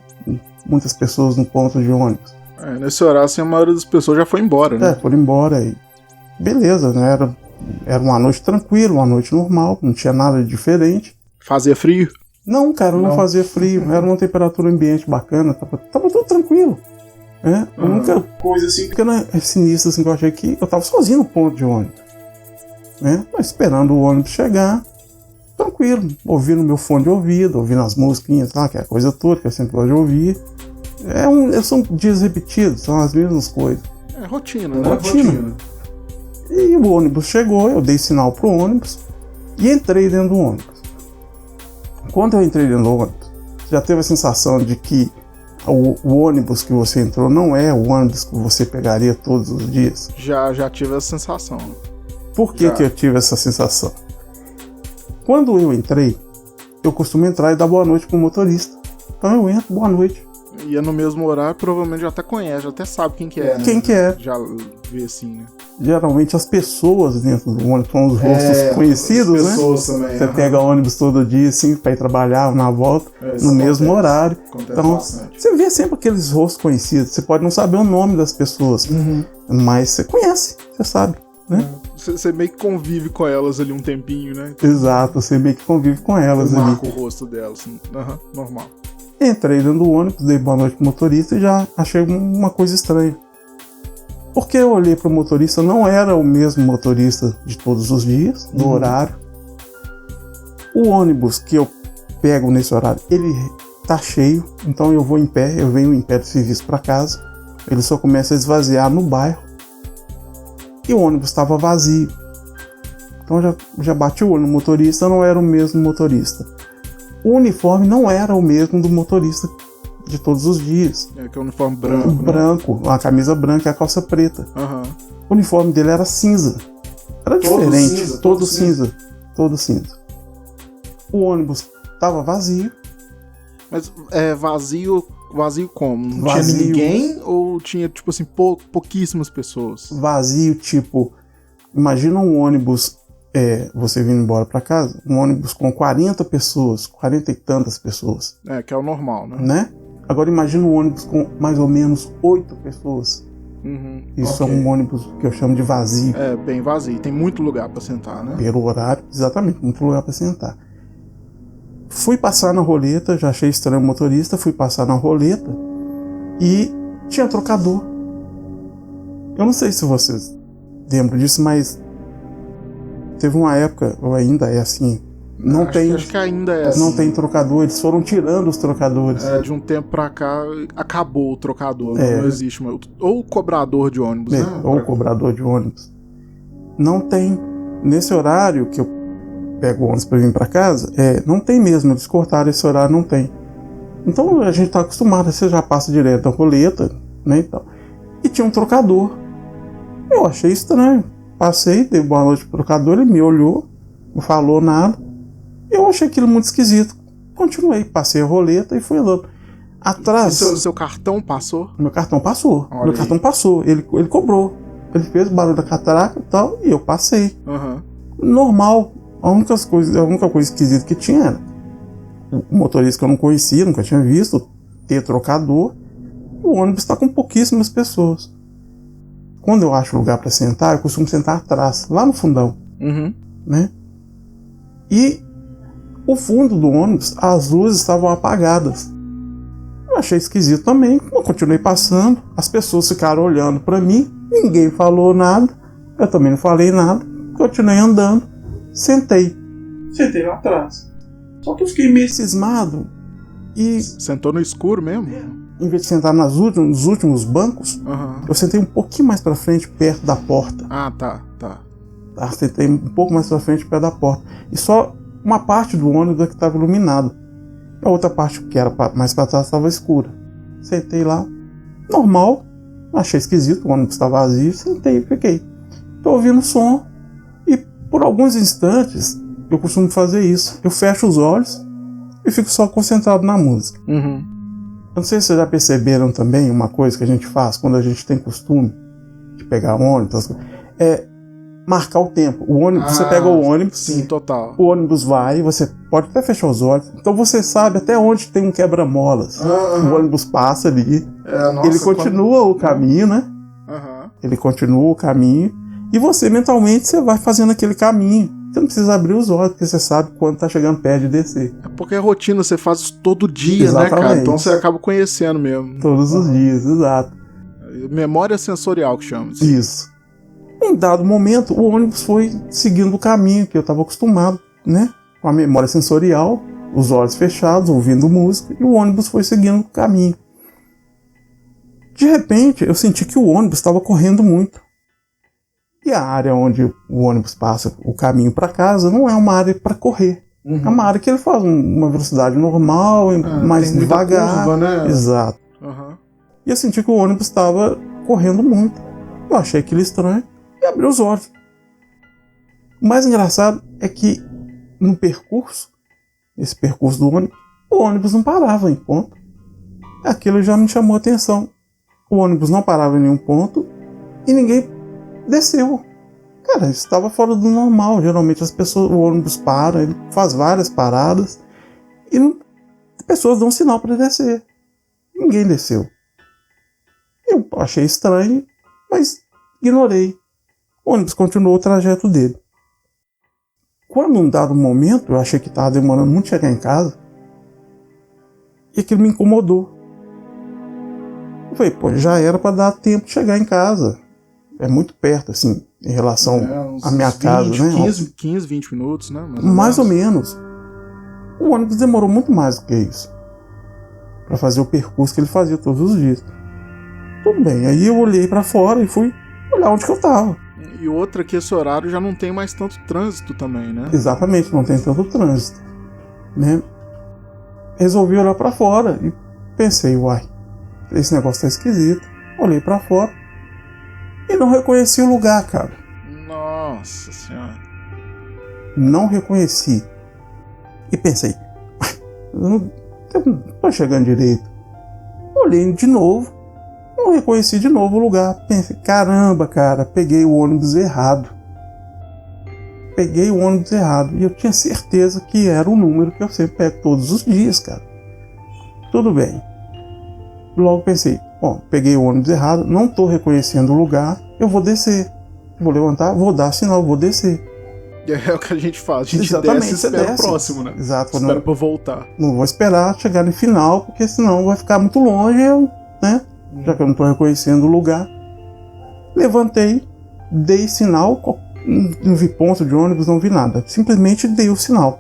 muitas pessoas no ponto de ônibus. Nesse horário, assim, a maioria das pessoas já foi embora, né? Foram embora aí. Beleza, né? Era uma noite tranquila, uma noite normal, não tinha nada de diferente. Fazia frio? Não, cara, não fazia frio. Era uma temperatura ambiente bacana, tava tudo tranquilo. A única coisa assim que era sinistra assim, que eu achei que eu tava sozinho no ponto de ônibus. Esperando o ônibus chegar, tranquilo, ouvindo meu fone de ouvido, ouvindo as musiquinhas lá, que é a coisa toda que eu sempre gosto de ouvir. São dias repetidos, são as mesmas coisas. É rotina, né? Rotina. E o ônibus chegou, eu dei sinal pro ônibus e entrei dentro do ônibus. Quando eu entrei dentro do ônibus, já teve a sensação de que o ônibus que você entrou não é o ônibus que você pegaria todos os dias? Já tive essa sensação. Por que eu tive essa sensação? Quando eu entrei, eu costumo entrar e dar boa noite pro motorista. então eu entro, boa noite. Ia no mesmo horário, provavelmente já até conhece, já até sabe quem que é, né? Quem que é? Já vê assim, né? Geralmente as pessoas dentro do ônibus são os rostos conhecidos, as pessoas né? também. Você pega ônibus todo dia, assim, pra ir trabalhar ou na volta, no mesmo horário. Então, bastante. você vê sempre aqueles rostos conhecidos. Você pode não saber o nome das pessoas, mas você conhece, você sabe, né? Você meio que convive com elas ali um tempinho, né? Exato, você meio que convive com elas ali. Marca o rosto delas. Normal. Entrei dentro do ônibus, dei boa noite pro motorista e já achei uma coisa estranha. Porque eu olhei pro motorista, não era o mesmo motorista de todos os dias, do horário. O ônibus que eu pego nesse horário, ele tá cheio, então eu vou em pé, eu venho em pé do serviço para casa. Ele só começa a esvaziar no bairro. E o ônibus estava vazio. Então já bati o olho no motorista, não era o mesmo motorista. O uniforme não era o mesmo do motorista de todos os dias. Que é o uniforme branco. Branco, a camisa branca e a calça preta. O uniforme dele era cinza. Era diferente, todo cinza. O ônibus estava vazio. Mas vazio como? Não Vazio. Tinha ninguém ou tinha, tipo assim, pouquíssimas pessoas? Vazio, tipo, imagina um ônibus, você vindo embora para casa, um ônibus com 40 pessoas, 40 e tantas pessoas. Que é o normal, né? Agora imagina um ônibus com mais ou menos 8 pessoas. Isso é um ônibus que eu chamo de vazio. É, bem vazio. Tem muito lugar para sentar, né? Pelo horário, exatamente, muito lugar para sentar. Fui passar na roleta, já achei estranho o motorista, fui passar na roleta e tinha trocador. Eu não sei se vocês lembram disso, mas teve uma época, ou ainda é assim, acho que ainda é assim. Não tem trocador, eles foram tirando os trocadores. De um tempo pra cá, acabou o trocador, não existe mais. Ou o cobrador de ônibus, né? Ou o cobrador de ônibus. Não tem. Nesse horário que eu pego o ônibus pra vir pra casa, não tem mesmo, eles cortaram esse horário, não tem. Então a gente tá acostumado, você já passa direto da roleta, né, e tal. E tinha um trocador. Eu achei estranho. Passei, dei boa noite pro trocador, ele me olhou, não falou nada. Eu achei aquilo muito esquisito. Continuei, passei a roleta e fui andando. Atrás... E seu cartão passou? Meu cartão passou. Olha aí. Passou. Ele cobrou. Ele fez o barulho da catraca e tal, e eu passei. Normal. A única coisa esquisita que tinha era o motorista que eu não conhecia, nunca tinha visto, ter trocador. O ônibus está com pouquíssimas pessoas. Quando eu acho lugar para sentar, eu costumo sentar atrás, lá no fundão. Né? E o fundo do ônibus, as luzes estavam apagadas. Eu achei esquisito também. Eu continuei passando, as pessoas ficaram olhando para mim, ninguém falou nada, eu também não falei nada, continuei andando, sentei lá atrás. Só que eu fiquei meio cismado e... Sentou no escuro mesmo? Em vez de sentar nos últimos bancos, eu sentei um pouquinho mais para frente, perto da porta. Tá. Sentei um pouco mais para frente, perto da porta. E só uma parte do ônibus que estava iluminada. A outra parte, que era mais para trás, estava escura. Sentei lá, normal. Achei esquisito, o ônibus estava vazio. Sentei e fiquei. Estou ouvindo som. E por alguns instantes, eu costumo fazer isso. Eu fecho os olhos e fico só concentrado na música. Eu não sei se vocês já perceberam também uma coisa que a gente faz quando a gente tem costume de pegar ônibus. Marcar o tempo. O ônibus, você pega o ônibus. Sim, total. O ônibus vai, você pode até fechar os olhos. Então você sabe até onde tem um quebra-molas. O ônibus passa ali. Ele continua o caminho, né? Ele continua o caminho. E você, mentalmente, você vai fazendo aquele caminho. Você não precisa abrir os olhos, porque você sabe quando tá chegando perto de descer. É porque é rotina, você faz isso todo dia, né, cara? Então você acaba conhecendo mesmo. Todos os dias, exato. Memória sensorial que chama. Isso. Em dado momento, o ônibus foi seguindo o caminho que eu estava acostumado, né? Com a memória sensorial, os olhos fechados, ouvindo música, e o ônibus foi seguindo o caminho. De repente, eu senti que o ônibus estava correndo muito. E a área onde o ônibus passa o caminho para casa não é uma área para correr. É uma área que ele faz uma velocidade normal, mais devagar. Curva, né? Exato. E eu senti que o ônibus estava correndo muito. Eu achei aquilo estranho e abri os olhos. O mais engraçado é que no percurso, esse percurso do ônibus, O ônibus não parava em ponto. Aquilo já me chamou a atenção. O ônibus não parava em nenhum ponto e ninguém desceu. Cara, isso estava fora do normal. Geralmente o ônibus para, ele faz várias paradas e as pessoas dão sinal para descer. Ninguém desceu. Eu achei estranho, mas ignorei. O ônibus continuou o trajeto dele. Quando um dado momento, eu achei que estava demorando muito chegar em casa, e aquilo me incomodou. Eu falei, pô, já era para dar tempo de chegar em casa. É muito perto, assim, em relação à minha casa, né? 15, 20 minutos, né? Mais ou menos. O ônibus demorou muito mais do que isso, para fazer o percurso que ele fazia todos os dias. Tudo bem, aí eu olhei para fora e fui olhar onde que eu tava. E outra que esse horário já não tem mais tanto trânsito também, né? Exatamente, não tem tanto trânsito, né? Resolvi olhar para fora e pensei, uai, esse negócio tá esquisito. Olhei para fora e não reconheci o lugar, cara. Nossa senhora. Não reconheci. E pensei, não tô chegando direito. Olhei de novo, não reconheci de novo o lugar. Pensei, caramba, cara, peguei o ônibus errado. Peguei o ônibus errado. E eu tinha certeza que era o número que eu sempre pego todos os dias, cara. Tudo bem. Logo pensei, bom, peguei o ônibus errado, não tô reconhecendo o lugar, eu vou descer. Vou levantar, vou dar sinal, vou descer. É o que a gente faz, a gente Exatamente, desce e espera o próximo, né? Exato. Espera pra voltar. Não vou esperar chegar no final, porque senão vai ficar muito longe, né? Já que eu não tô reconhecendo o lugar. Levantei, dei sinal, não vi ponto de ônibus, não vi nada. Simplesmente dei o sinal.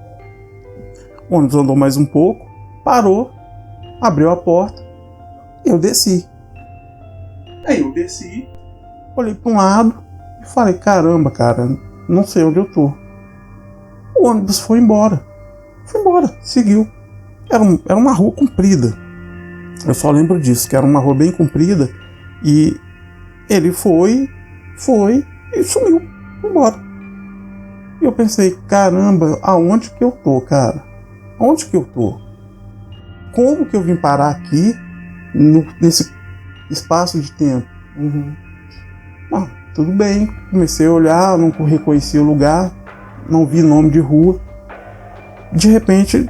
O ônibus andou mais um pouco, parou, abriu a porta, eu desci. Aí eu desci, olhei para um lado e falei, caramba, cara, não sei onde eu tô. O ônibus foi embora. Foi embora, seguiu. Era uma rua comprida. Eu só lembro disso, que era uma rua bem comprida. E ele foi e sumiu. Foi embora. E eu pensei, caramba, aonde que eu tô, cara? Onde que eu tô? Como que eu vim parar aqui, nesse espaço de tempo? Tudo bem. Comecei a olhar, não reconheci o lugar, não vi nome de rua. De repente,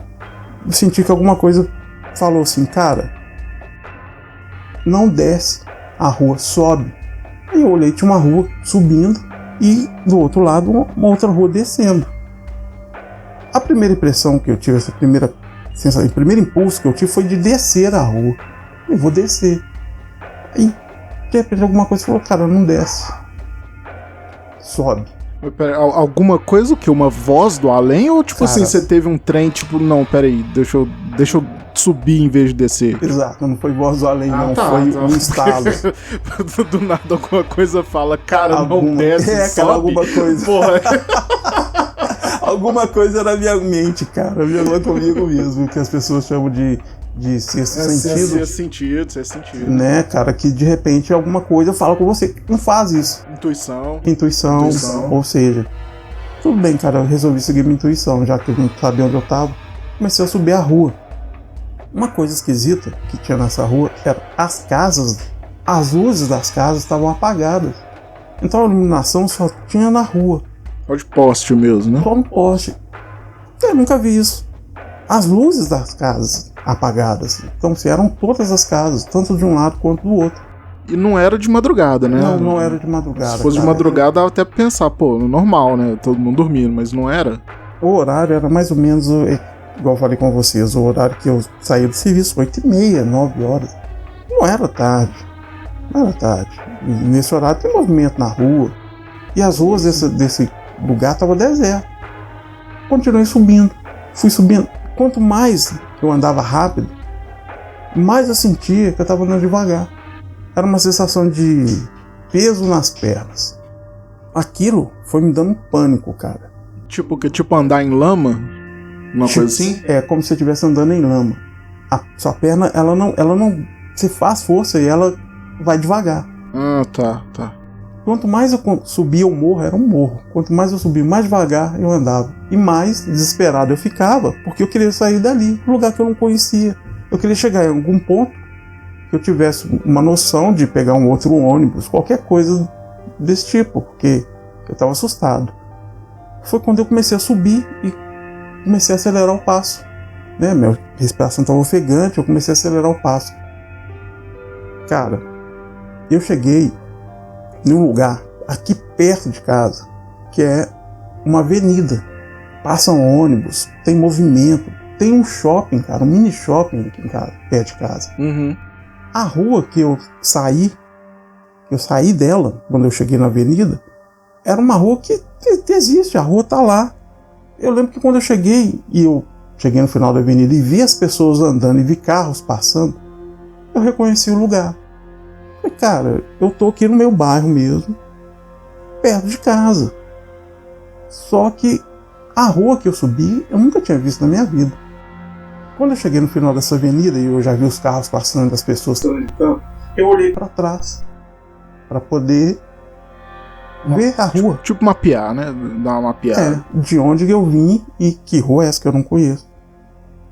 senti que alguma coisa falou assim, cara, não desce a rua, sobe. Aí eu olhei, tinha uma rua subindo e do outro lado uma outra rua descendo. A primeira impressão que eu tive, essa primeira sensação, o primeiro impulso que eu tive foi de descer a rua. Eu vou descer. Aí, de repente, alguma coisa falou, cara, não desce. Sobe. Pera, alguma coisa o quê? Uma voz do além? Ou tipo, cara, assim, você teve um trem, tipo, não, peraí, deixa eu subir em vez de descer? Exato, não foi voz do além, não, foi um estalo. Do nada alguma coisa fala, cara, não desce, sobe. Alguma coisa. Porra. Alguma coisa na minha mente, cara, virou comigo mesmo, que as pessoas chamam de sexto sentido. Sexto sentido. Né, cara, que de repente alguma coisa fala com você. Não faz isso. Intuição. Ou seja, tudo bem, cara, eu resolvi seguir minha intuição, já que eu não sabia onde eu tava. Comecei a subir a rua. Uma coisa esquisita que tinha nessa rua era as casas, as luzes das casas estavam apagadas. Então a iluminação só tinha na rua. Só de poste mesmo, né? Só no poste. Eu nunca vi isso. As luzes das casas apagadas. Então, se eram todas as casas, tanto de um lado quanto do outro. E não era de madrugada, né? Não era de madrugada. Se fosse de madrugada, dava até pra pensar, pô, normal, né? Todo mundo dormindo, mas não era. O horário era mais ou menos, igual eu falei com vocês, o horário que eu saía do serviço, 8h30, 9 horas. Não era tarde. E nesse horário tem movimento na rua. E as ruas desse lugar estavam desertas. Continuei subindo. Fui subindo. Quanto mais eu andava rápido, mais eu sentia que eu estava andando devagar. Era uma sensação de peso nas pernas. Aquilo foi me dando pânico, cara. Tipo andar em lama? Uma coisa assim? É, como se você estivesse andando em lama. A sua perna, ela não... Você faz força e ela vai devagar. Ah, tá. Quanto mais eu subia o morro, era um morro. Quanto mais eu subia, mais devagar eu andava. E mais desesperado eu ficava, porque eu queria sair dali, um lugar que eu não conhecia. Eu queria chegar em algum ponto que eu tivesse uma noção de pegar um outro ônibus, qualquer coisa desse tipo, porque eu estava assustado. Foi quando eu comecei a subir e comecei a acelerar o passo. Né? Minha respiração estava ofegante, eu comecei a acelerar o passo. Cara, eu cheguei num lugar aqui perto de casa, que é uma avenida. Passam ônibus, tem movimento, tem um shopping, cara, um mini shopping aqui em casa, perto de casa. Uhum. A rua que eu saí dela, quando eu cheguei na avenida, era uma rua que existe, a rua tá lá. Eu lembro que quando eu cheguei no final da avenida e vi as pessoas andando e vi carros passando, eu reconheci o lugar. Falei, cara, eu tô aqui no meu bairro mesmo, perto de casa. Só que a rua que eu subi, eu nunca tinha visto na minha vida. Quando eu cheguei no final dessa avenida e eu já vi os carros passando, as pessoas transitando, eu olhei para trás para poder ver a rua. Tipo mapear, né? Dar uma mapeada. De onde eu vim e que rua é essa que eu não conheço.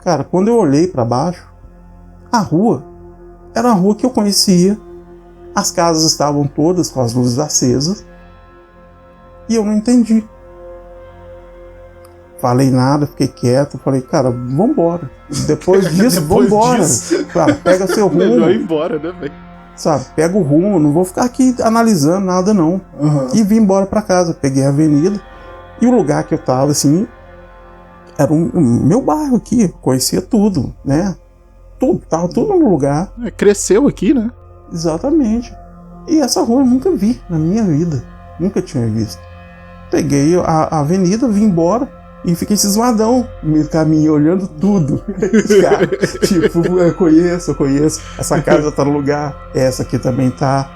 Cara, quando eu olhei para baixo, a rua era a rua que eu conhecia. As casas estavam todas com as luzes acesas e eu não entendi. Falei nada, fiquei quieto, falei, cara, vambora. Depois disso, vambora. Cara, pega seu rumo. Melhor ir embora, né, velho? Sabe, pega o rumo, não vou ficar aqui analisando nada, não. Uhum. E vim embora pra casa, peguei a avenida. E o lugar que eu tava, assim, era o meu bairro aqui, conhecia tudo, né? Tava tudo no lugar. Cresceu aqui, né? Exatamente. E essa rua eu nunca vi na minha vida. Nunca tinha visto. Peguei a avenida, vim embora e fiquei cismadão no meio do caminho, olhando tudo. Cara, tipo, eu conheço. Essa casa tá no lugar, essa aqui também tá.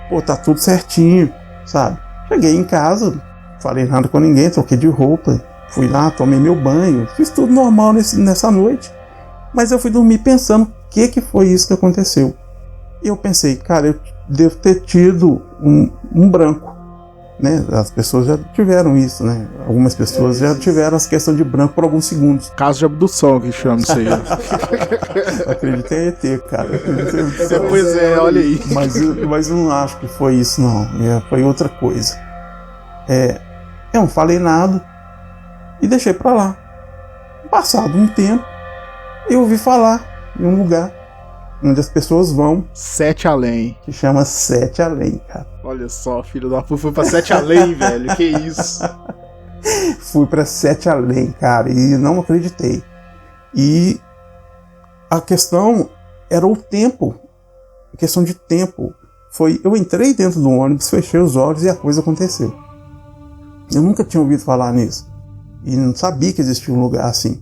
Pô, tá tudo certinho, sabe? Cheguei em casa, falei nada com ninguém, troquei de roupa, fui lá, tomei meu banho, fiz tudo normal nessa noite. Mas eu fui dormir pensando o que foi isso que aconteceu. E eu pensei, cara, eu devo ter tido um branco, né? As pessoas já tiveram isso, né? Algumas pessoas já tiveram essa questão de branco por alguns segundos. Caso de abdução, que chama isso aí. Eu acredito em ET, cara. Pois é, olha aí. Mas eu não acho que foi isso, não. Foi outra coisa. Eu não falei nada e deixei pra lá. Passado um tempo, eu ouvi falar em um lugar onde as pessoas vão. Sete Além. Que chama Sete Além, cara. Olha só, filho da puta, foi pra Sete Além, velho. Que isso? Fui pra Sete Além, cara, e não acreditei. E a questão era o tempo. A questão de tempo. Eu entrei dentro do ônibus, fechei os olhos e a coisa aconteceu. Eu nunca tinha ouvido falar nisso. E não sabia que existia um lugar assim,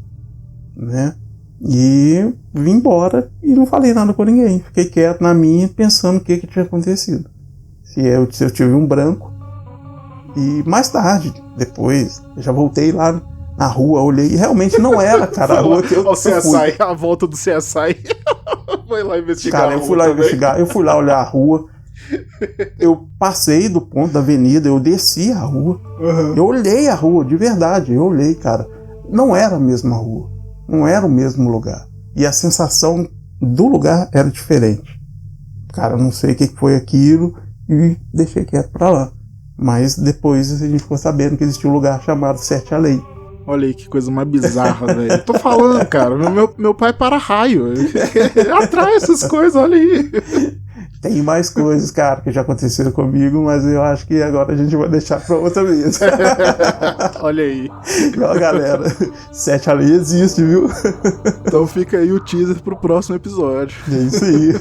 né? E vim embora e não falei nada com ninguém. Fiquei quieto na minha, pensando o que tinha acontecido. Se eu tive um branco. E mais tarde, depois, eu já voltei lá na rua, olhei e realmente não era, cara, a rua que eu fui. A volta do CSI. Foi lá investigar. Cara, eu fui lá investigar, eu fui lá olhar a rua. Eu passei do ponto da avenida, eu desci a rua. Uhum. Eu olhei a rua, de verdade, eu olhei, cara. Não era a mesma rua. Não era o mesmo lugar. E a sensação do lugar era diferente. Cara, eu não sei o que foi aquilo e deixei quieto pra lá. Mas depois a gente ficou sabendo que existia um lugar chamado Sete Além. Olha aí que coisa mais bizarra, velho. Tô falando, cara. Meu pai para raio. Ele atrai essas coisas, olha aí. Tem mais coisas, cara, que já aconteceram comigo, mas eu acho que agora a gente vai deixar pra outra vez. Olha aí. Ó, galera, Sete Além existe, viu? Então fica aí o teaser pro próximo episódio. É isso aí.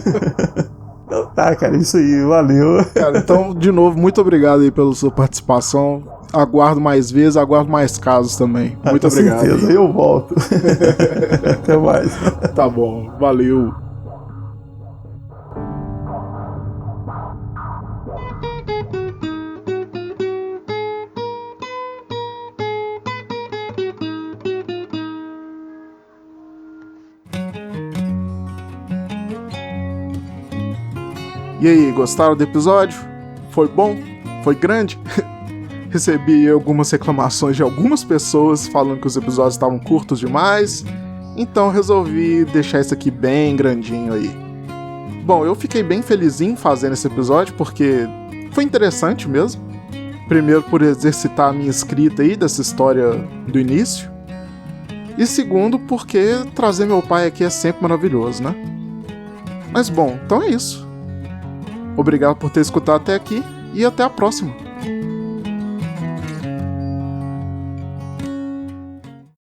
Então tá, cara, é isso aí, valeu. Cara, então, de novo, muito obrigado aí pela sua participação. Aguardo mais vezes, aguardo mais casos também. Muito obrigado. Com certeza, eu volto. Até mais. Tá bom, valeu. E aí, gostaram do episódio? Foi bom? foi grande. Recebi algumas reclamações de algumas pessoas falando que os episódios estavam curtos demais, então resolvi deixar isso aqui bem grandinho aí. Bom, eu fiquei bem felizinho fazendo esse episódio porque foi interessante mesmo. Primeiro por exercitar a minha escrita aí dessa história do início. E segundo porque trazer meu pai aqui é sempre maravilhoso, né? Mas bom, então é isso. Obrigado por ter escutado até aqui e até a próxima.